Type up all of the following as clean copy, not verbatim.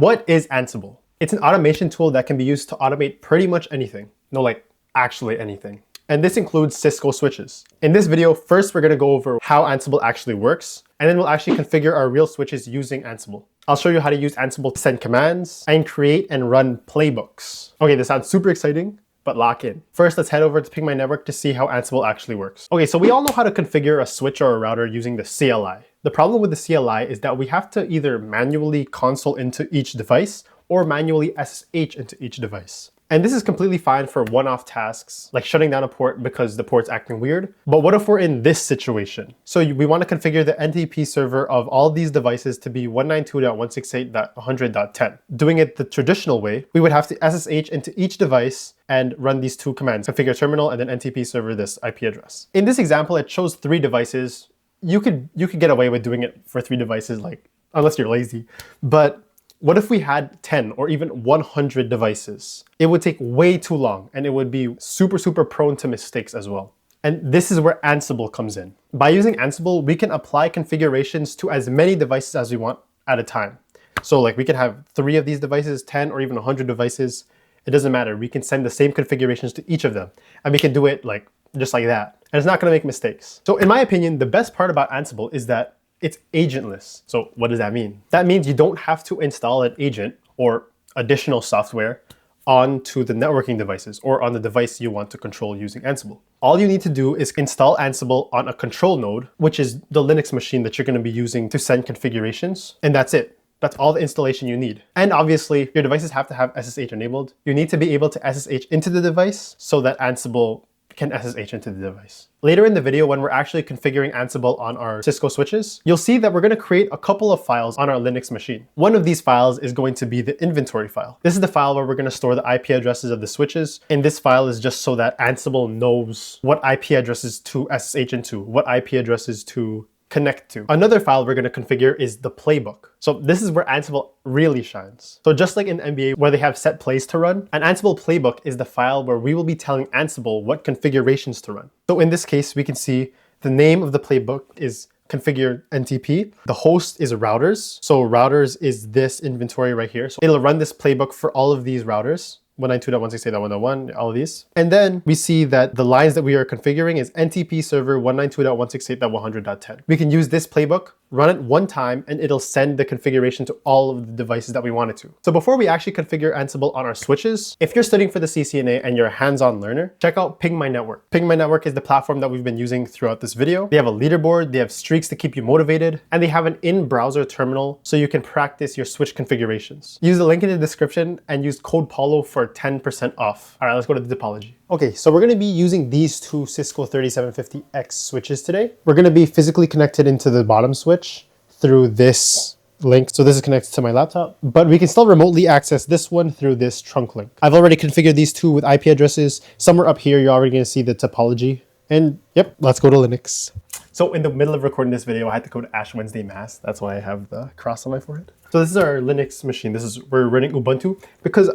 What is Ansible? It's an automation tool that can be used to automate pretty much anything. No, like actually anything. And this includes Cisco switches. In this video, first we're going to go over how Ansible actually works, and then we'll actually configure our real switches using Ansible. I'll show you how to use Ansible to send commands and create and run playbooks. Okay, this sounds super exciting, but lock in. First, let's head over to Ping My Network to see how Ansible actually works. Okay, so we all know how to configure a switch or a router using the CLI. The problem with the CLI is that we have to either manually console into each device or manually SSH into each device. And this is completely fine for one-off tasks, like shutting down a port because the port's acting weird. But what if we're in this situation? So we want to configure the NTP server of all these devices to be 192.168.100.10. Doing it the traditional way, we would have to SSH into each device and run these two commands, configure terminal and then NTP server this IP address. In this example, it shows 3 devices. You could get away with doing it for 3 devices, like unless you're lazy. But what if we had 10 or even 100 devices? It would take way too long and it would be super prone to mistakes as well. And this is where Ansible comes in. By using Ansible, we can apply configurations to as many devices as we want at a time. So like we could have 3 of these devices, 10 or even 100 devices. It doesn't matter. We can send the same configurations to each of them and we can do it like just like that. And it's not going to make mistakes. So in my opinion, the best part about Ansible is that it's agentless. So what does that mean? That means you don't have to install an agent or additional software onto the networking devices or on the device you want to control using Ansible. All you need to do is install Ansible on a control node, which is the Linux machine that you're going to be using to send configurations. And that's it. That's all the installation you need. And obviously, your devices have to have SSH enabled. You need to be able to SSH into the device so that Ansible can SSH into the device. Later in the video, when we're actually configuring Ansible on our Cisco switches, you'll see that we're going to create a couple of files on our Linux machine. One of these files is going to be the inventory file. This is the file where we're going to store the IP addresses of the switches. And this file is just so that Ansible knows what IP addresses to SSH into, what IP addresses to connect to. Another file we're going to configure is the playbook. So this is where Ansible really shines. So just like in NBA where they have set plays to run, an Ansible playbook is the file where we will be telling Ansible what configurations to run. So in this case, we can see the name of the playbook is configure NTP. The host is routers. So routers is this inventory right here. So it'll run this playbook for all of these routers. 192.168.101, all of these. And then we see that the lines that we are configuring is NTP server 192.168.100.10. We can use this playbook, run it one time, and it'll send the configuration to all of the devices that we want it to. So before we actually configure Ansible on our switches, if you're studying for the CCNA and you're a hands-on learner, check out Ping My Network. Ping My Network is the platform that we've been using throughout this video. They have a leaderboard, they have streaks to keep you motivated, and they have an in-browser terminal so you can practice your switch configurations. Use the link in the description and use code PAULO for 10% off. All right, let's go to the topology. Okay, so we're going to be using these 2 Cisco 3750X switches today. We're going to be physically connected into the bottom switch through this link. So this is connected to my laptop, but we can still remotely access this one through this trunk link. I've already configured these 2 with IP addresses. Somewhere up here, you're already going to see the topology. And yep, let's go to Linux. So in the middle of recording this video, I had to go to Ash Wednesday Mass. That's why I have the cross on my forehead. So this is our Linux machine. We're running Ubuntu because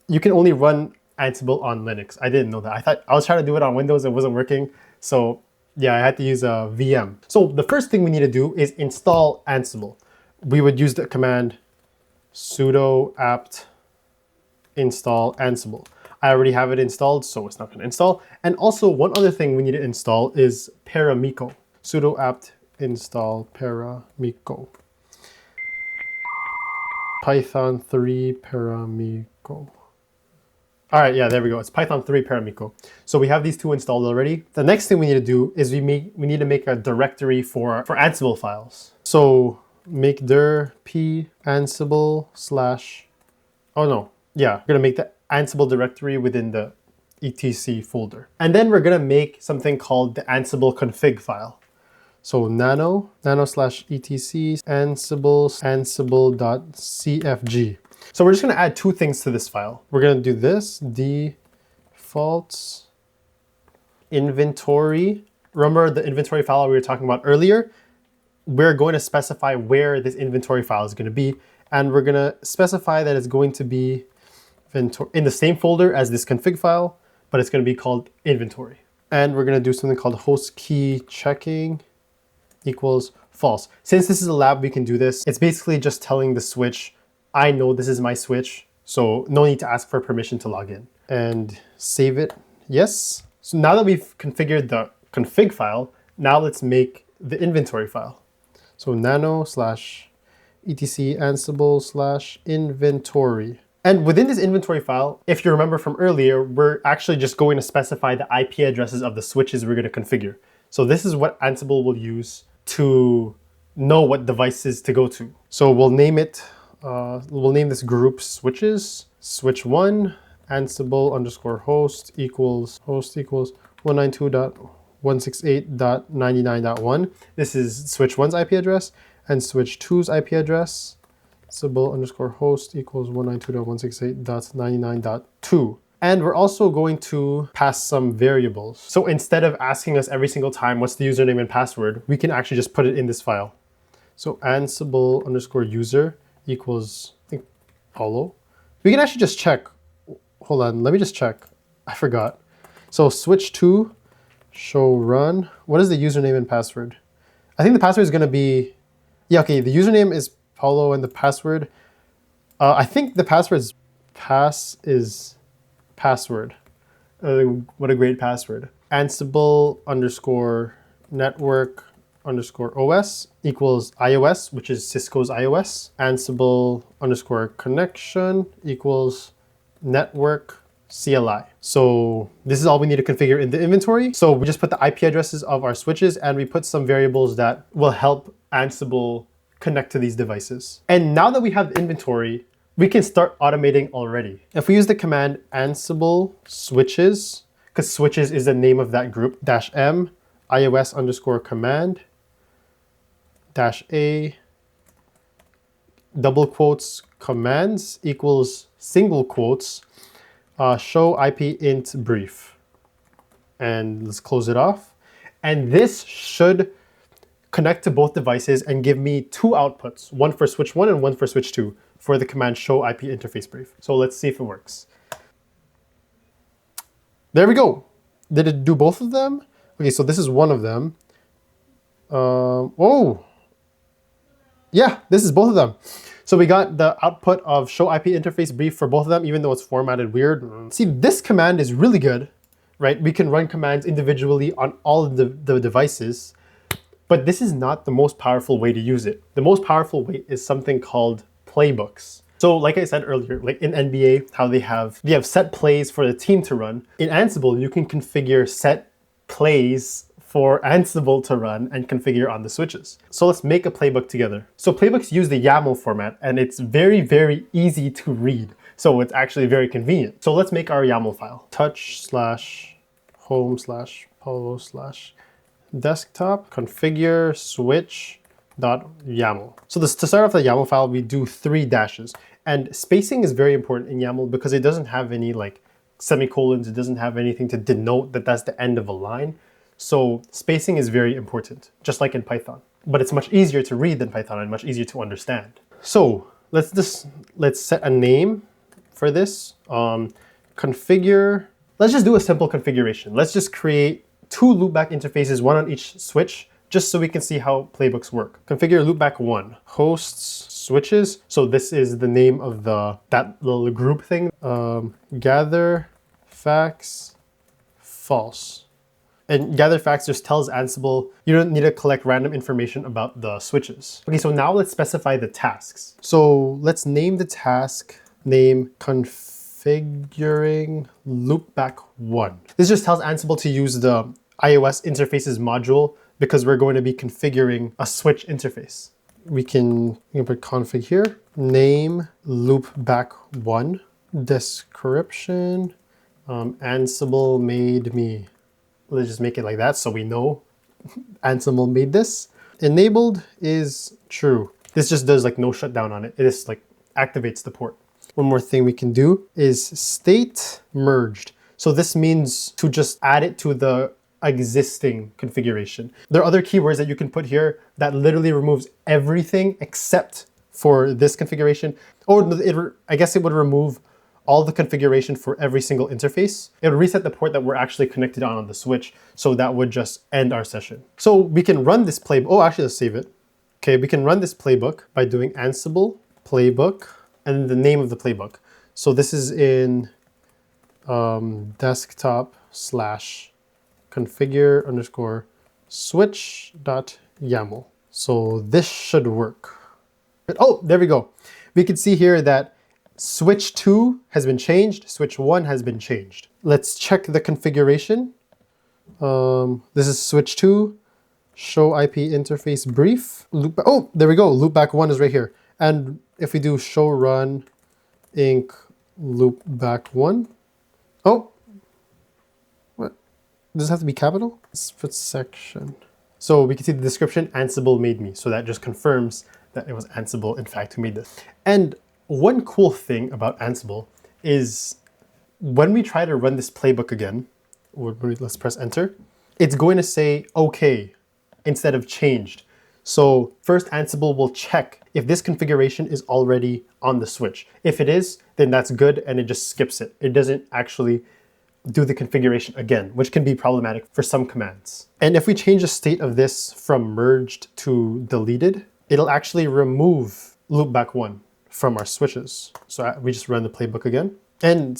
you can only run Ansible on Linux. I didn't know that. I was trying to do it on Windows. It wasn't working. So yeah, I had to use a VM. So the first thing we need to do is install Ansible. We would use the command sudo apt install Ansible. I already have it installed, so it's not going to install. And also one other thing we need to install is paramiko. Sudo apt install paramiko. Python 3 paramiko. All right, yeah, there we go. It's Python 3 paramiko. So we have these 2 installed already. The next thing we need to do is we need to make a directory for Ansible files. So make dir p ansible slash, oh no, yeah, we're gonna make the Ansible directory within the etc folder. And then we're gonna make something called the Ansible config file. So nano slash etc ansible.cfg. So we're just going to add 2 things to this file. We're going to do this, defaults inventory. Remember the inventory file we were talking about earlier? We're going to specify where this inventory file is going to be. And we're going to specify that it's going to be in the same folder as this config file, but it's going to be called inventory. And we're going to do something called host key checking equals false. Since this is a lab, we can do this. It's basically just telling the switch I know this is my switch, so no need to ask for permission to log in. And save it, yes. So now that we've configured the config file, now let's make the inventory file. So nano/etc ansible/inventory. And within this inventory file, if you remember from earlier, we're actually just going to specify the IP addresses of the switches we're going to configure. So this is what Ansible will use to know what devices to go to. So we'll name it, we'll name this group switches, switch 1, Ansible_host equals 192.168.99.1. This is switch 1's IP address, and switch 2's IP address, Ansible_host equals 192.168.99.2. And we're also going to pass some variables. So instead of asking us every single time what's the username and password, we can actually just put it in this file. So Ansible_user equals, I think, Paulo. We can actually just check. Hold on, let me just check. I forgot. So switch 2, show run. What is the username and password? I think the password is going to be, yeah, okay, the username is Paulo and the password. I think the password is password. What a great password. Ansible_network_OS equals iOS, which is Cisco's iOS. Ansible_connection equals network CLI. So this is all we need to configure in the inventory. So we just put the IP addresses of our switches and we put some variables that will help Ansible connect to these devices. And now that we have the inventory, we can start automating already. If we use the command Ansible switches, because switches is the name of that group, -m iOS_command -a double quotes commands equals single quotes show IP int brief. And let's close it off. And this should connect to both devices and give me two outputs, one for switch 1 and one for switch 2 for the command show IP interface brief. So let's see if it works. There we go. Did it do both of them? Okay, so this is one of them. Oh, yeah, this is both of them. So we got the output of show IP interface brief for both of them, even though it's formatted weird. See, this command is really good, right? We can run commands individually on all of the devices, but this is not the most powerful way to use it. The most powerful way is something called Playbooks. So like I said earlier, like in NBA, how they have set plays for the team to run. In Ansible, you can configure set plays for Ansible to run and configure on the switches. So let's make a playbook together. So playbooks use the YAML format and it's very, very easy to read. So it's actually very convenient. So let's make our YAML file. touch/home/polo/desktop configure switch.yaml. So to start off the YAML file, we do 3 dashes. And spacing is very important in YAML because it doesn't have any like semicolons. It doesn't have anything to denote that that's the end of a line. So spacing is very important, just like in Python. But it's much easier to read than Python and much easier to understand. So let's set a name for this. Configure. Let's just do a simple configuration. Let's just create 2 loopback interfaces, one on each switch, just so we can see how playbooks work. Configure loopback 1, hosts switches. So this is the name of that little group thing. Gather facts false. And gather facts just tells Ansible you don't need to collect random information about the switches. Okay, so now let's specify the tasks. So let's name the task name configuring loopback 1. This just tells Ansible to use the iOS interfaces module because we're going to be configuring a switch interface. We can put config here, name loopback 1, description, Ansible made me. Let's just make it like that so we know Ansible made this. Enabled is true. This just does like no shutdown on it. It just like activates the port. One more thing we can do is state merged. So this means to just add it to the existing configuration. There are other keywords that you can put here that literally removes everything except for this configuration. Or I guess it would remove all the configuration for every single interface. It would reset the port that we're actually connected on the switch, so that would just end our session. So we can run this playbook. Oh, actually, let's save it. Okay, we can run this playbook by doing Ansible playbook and the name of the playbook. So this is in desktop slash configure underscore switch.yaml. So this should work. Oh, there we go. We can see here that switch 2 has been changed, switch 1 has been changed. Let's check the configuration. This is switch 2, show IP interface brief. Loop, oh, there we go. Loopback 1 is right here. And if we do show run inc loopback 1, oh, what? Does it have to be capital? Split section. So we can see the description, Ansible made me. So that just confirms that it was Ansible, in fact, who made this. And one cool thing about Ansible is when we try to run this playbook again, let's press enter, it's going to say okay instead of changed. So first Ansible will check if this configuration is already on the switch. If it is, then that's good and it just skips it. It doesn't actually do the configuration again, which can be problematic for some commands. And if we change the state of this from merged to deleted, it'll actually remove loopback 1 from our switches. So we just run the playbook again and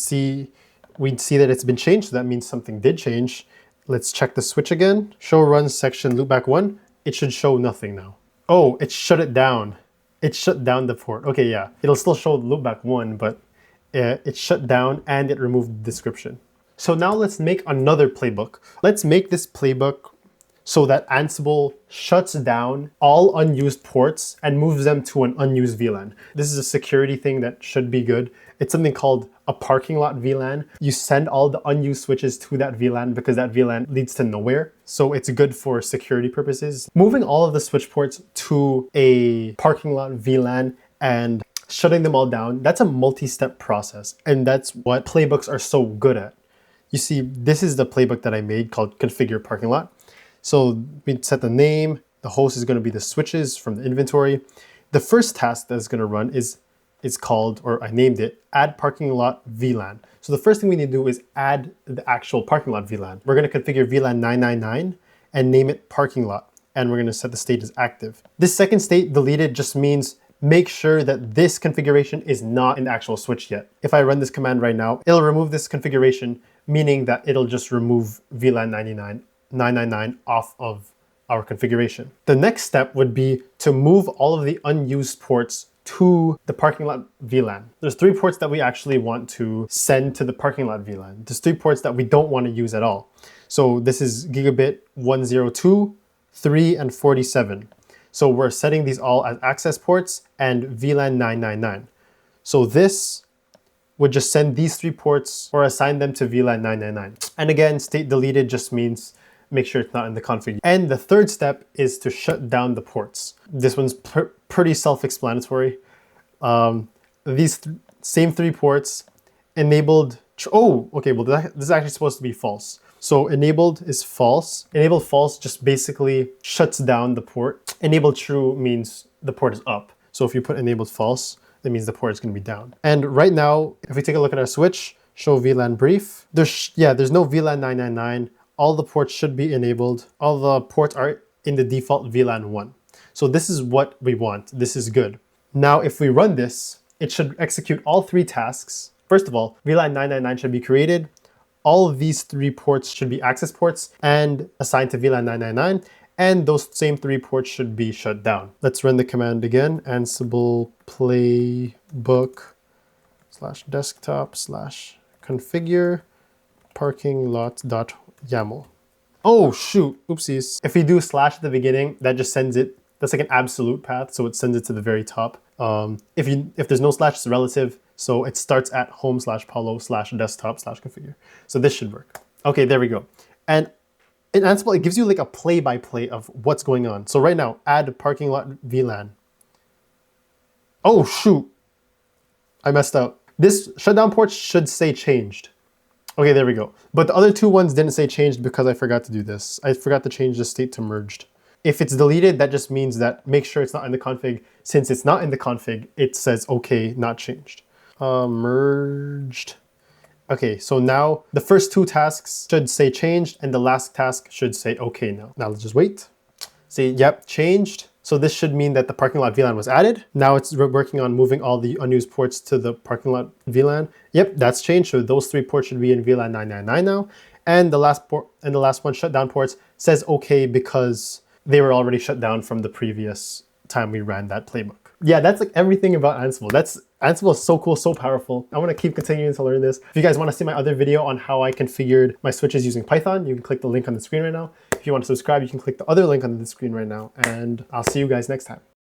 we'd see that it's been changed. So that means something did change. Let's check the switch again. Show run section loopback 1. It should show nothing now. Oh, it shut it down. It shut down the port. Okay, yeah. It'll still show loopback 1, but it shut down and it removed the description. So now let's make another playbook. Let's make this playbook so that Ansible shuts down all unused ports and moves them to an unused VLAN. This is a security thing that should be good. It's something called a parking lot VLAN. You send all the unused switches to that VLAN because that VLAN leads to nowhere. So it's good for security purposes. Moving all of the switch ports to a parking lot VLAN and shutting them all down, that's a multi-step process. And that's what playbooks are so good at. You see, this is the playbook that I made called configure parking lot. So we set the name, the host is going to be the switches from the inventory. The first task that's going to run is called, or I named it, add parking lot VLAN. So the first thing we need to do is add the actual parking lot VLAN. We're going to configure VLAN 999 and name it parking lot. And we're going to set the state as active. This second state, deleted, just means make sure that this configuration is not in the actual switch yet. If I run this command right now, it'll remove this configuration, meaning that it'll just remove VLAN 999 off of our configuration. The next step would be to move all of the unused ports to the parking lot VLAN. There's 3 ports that we actually want to send to the parking lot VLAN. There's 3 ports that we don't want to use at all. So this is gigabit 102, 3, and 47. So we're setting these all as access ports and VLAN 999. So this would just send these 3 ports or assign them to VLAN 999. And again, state deleted just means make sure it's not in the config. And the third step is to shut down the ports. This one's pretty self-explanatory. These same 3 ports enabled, oh, okay, well this is actually supposed to be false. So enabled is false. Enabled false just basically shuts down the port. Enabled true means the port is up. So if you put enabled false, that means the port is going to be down. And right now, if we take a look at our switch, show VLAN brief, there's no VLAN 999. All the ports should be enabled. All the ports are in the default VLAN 1. So this is what we want. This is good. Now, if we run this, it should execute all 3 tasks. First of all, VLAN 999 should be created. All of these 3 ports should be access ports and assigned to VLAN 999. And those same 3 ports should be shut down. Let's run the command again. Ansible Playbook /desktop /configure parking lot.yaml. Oh shoot, oopsies. If we do / at the beginning, that just sends it, that's like an absolute path, so it sends it to the very top. If there's no /, it's relative, so it starts at home /polo /desktop /configure. So this should work. Okay, there we go. And in Ansible, it gives you like a play-by-play of what's going on. So right now, add parking lot VLAN. Oh shoot, I messed up. This shutdown port should say changed. Okay, there we go. But the other 2 ones didn't say changed because I forgot to do this. I forgot to change the state to merged. If it's deleted, that just means that make sure it's not in the config. Since it's not in the config, it says okay, not changed. Merged. Okay, so now the first 2 tasks should say changed and the last task should say okay now. Now let's just wait. Say, yep, changed. So this should mean that the parking lot VLAN was added. Now it's working on moving all the unused ports to the parking lot VLAN. Yep, that's changed. So those 3 ports should be in VLAN 999 now. And the last port and the last one shutdown ports says okay because they were already shut down from the previous time we ran that playbook. Yeah, that's like everything about Ansible. Ansible is so cool, so powerful. I want to keep continuing to learn this. If you guys want to see my other video on how I configured my switches using Python, you can click the link on the screen right now. If you want to subscribe, you can click the other link on the screen right now. And I'll see you guys next time.